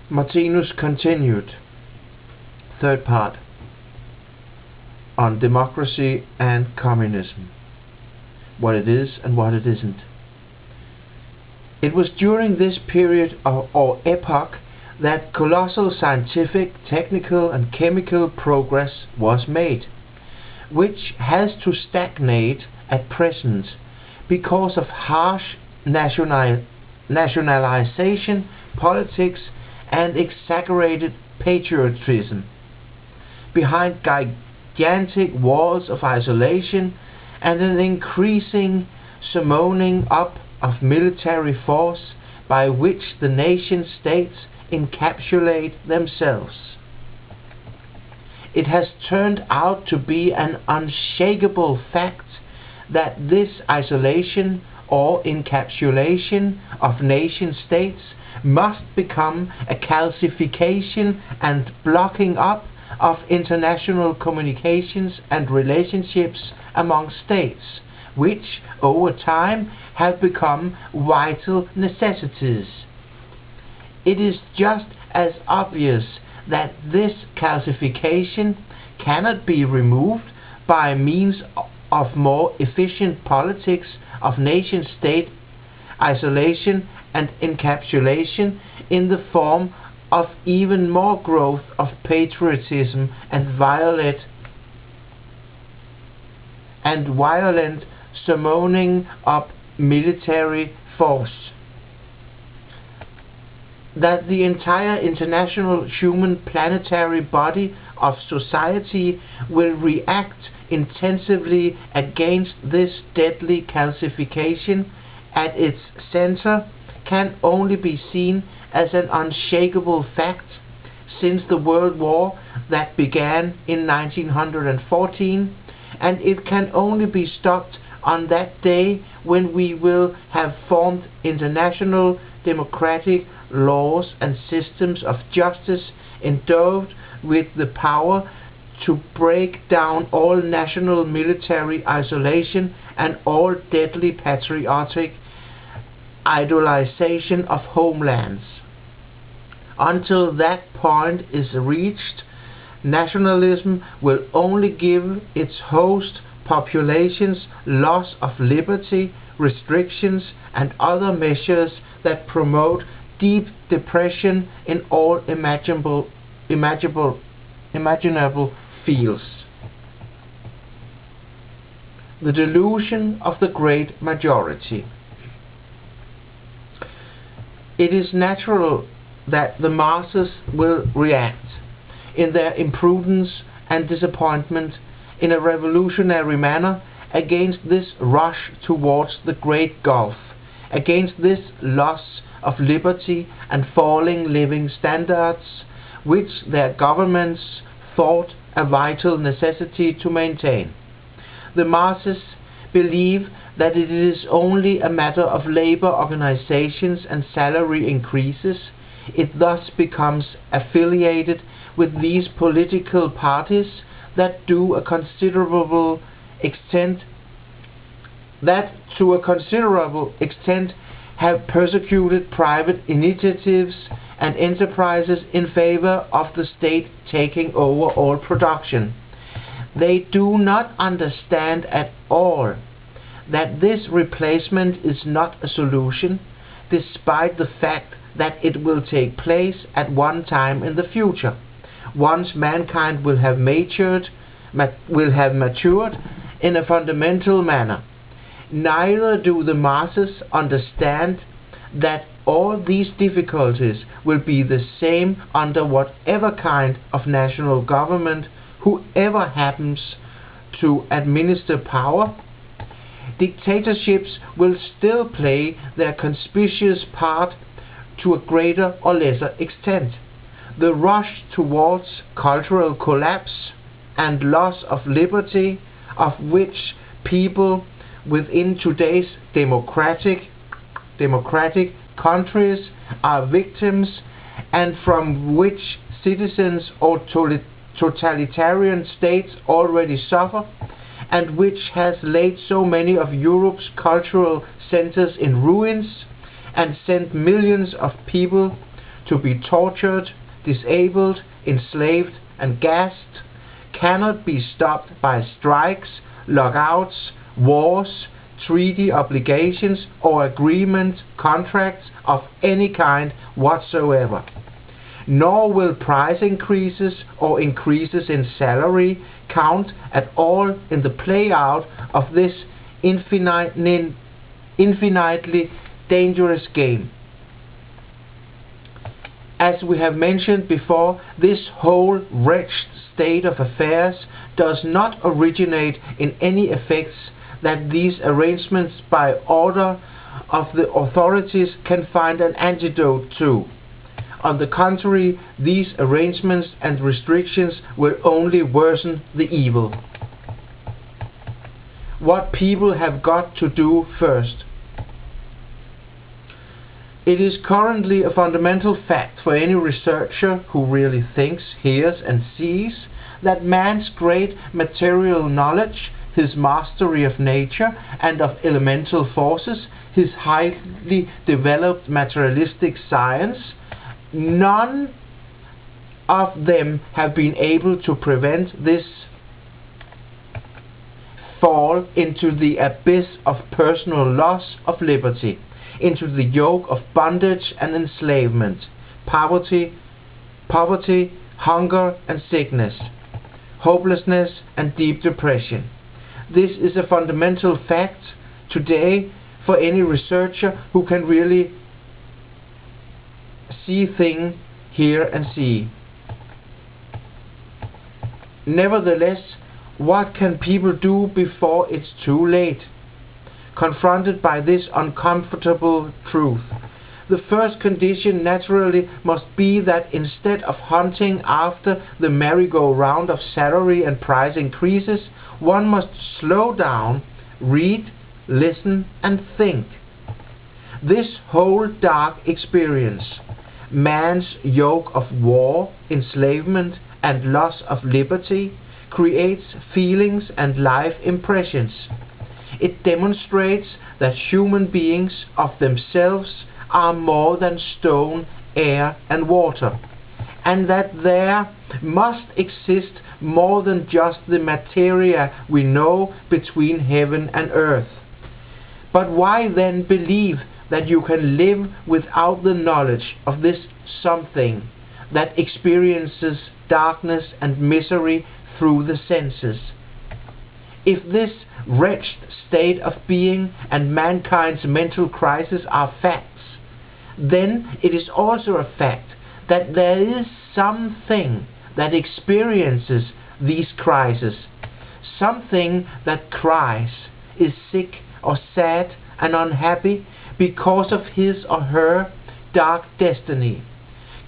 Martinus continued. Third part, on democracy and communism. What it is and what it isn't. It was during this period or epoch that colossal scientific, technical and chemical progress was made, which has to stagnate at present because of harsh nationalization, politics and exaggerated patriotism. Behind gigantic walls of isolation and an increasing summoning up of military force by which the nation-states encapsulate themselves. It has turned out to be an unshakable fact that this isolation or encapsulation of nation-states must become a calcification and blocking up of international communications and relationships among states, which over time have become vital necessities. It is just as obvious that this calcification cannot be removed by means of more efficient politics of nation-state isolation and encapsulation in the form of even more growth of patriotism and violent summoning up military force. That the entire international human planetary body of society will react intensively against this deadly calcification at its center can only be seen as an unshakable fact, since the World War that began in 1914, and it can only be stopped on that day when we will have formed international democratic laws and systems of justice endowed with the power to break down all national military isolation and all deadly patriotic idolization of homelands. Until that point is reached, nationalism will only give its host populations loss of liberty, restrictions and other measures that promote deep depression in all imaginable fields. The delusion of the great majority. It is natural that the masses will react in their imprudence and disappointment in a revolutionary manner against this rush towards the great gulf, against this loss of liberty and falling living standards which their governments thought a vital necessity to maintain. The masses believe that it is only a matter of labor organizations and salary increases. It thus becomes affiliated with these political parties that to a considerable extent have persecuted private initiatives and enterprises in favor of the state taking over all production. They do not understand at all that this replacement is not a solution, despite the fact that it will take place at one time in the future, once mankind will have matured in a fundamental manner. Neither do the masses understand that all these difficulties will be the same under whatever kind of national government, whoever happens to administer power. Dictatorships will still play their conspicuous part to a greater or lesser extent. The rush towards cultural collapse and loss of liberty, of which people within today's democratic countries are victims, and from which citizens or totalitarian states already suffer, and which has laid so many of Europe's cultural centers in ruins and sent millions of people to be tortured, disabled, enslaved, and gassed cannot be stopped by strikes, lockouts, wars, treaty obligations, or agreement contracts of any kind whatsoever. Nor will price increases or increases in salary count at all in the play-out of this infinitely dangerous game. As we have mentioned before, this whole wretched state of affairs does not originate in any effects that these arrangements by order of the authorities can find an antidote to. On the contrary, these arrangements and restrictions will only worsen the evil. What people have got to do first. It is currently a fundamental fact for any researcher who really thinks, hears, and sees that man's great material knowledge, his mastery of nature and of elemental forces, his highly developed materialistic science, none of them have been able to prevent this fall into the abyss of personal loss of liberty, into the yoke of bondage and enslavement, poverty, hunger and sickness, hopelessness and deep depression. This is a fundamental fact today for any researcher who can really see things, hear and see. Nevertheless, what can people do before it's too late? Confronted by this uncomfortable truth, the first condition naturally must be that instead of hunting after the merry-go-round of salary and price increases, one must slow down, read, listen and think. This whole dark experience, man's yoke of war, enslavement and loss of liberty, creates feelings and life impressions. It demonstrates that human beings of themselves are more than stone, air and water, and that there must exist more than just the materia we know between heaven and earth. But why then believe that you can live without the knowledge of this something that experiences darkness and misery through the senses? If this wretched state of being and mankind's mental crisis are facts, then it is also a fact that there is something that experiences these crises, something that cries, is sick or sad and unhappy because of his or her dark destiny.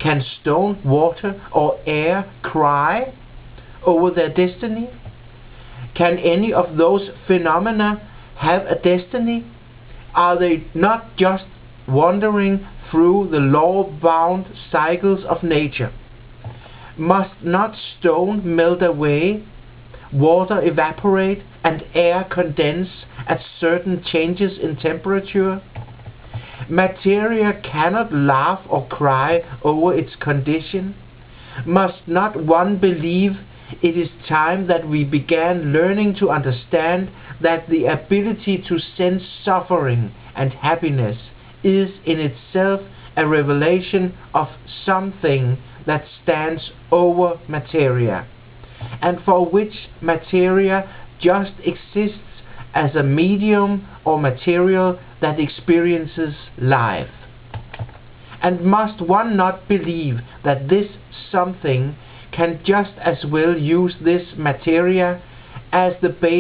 Can stone, water or air cry over their destiny? Can any of those phenomena have a destiny? Are they not just wandering through the law-bound cycles of nature? Must not stone melt away, water evaporate, and air condense at certain changes in temperature? Materia cannot laugh or cry over its condition. Must not one believe it is time that we began learning to understand that the ability to sense suffering and happiness is in itself a revelation of something that stands over materia, and for which materia just exists as a medium or material that experiences life? And must one not believe that this something can just as well use this materia as the base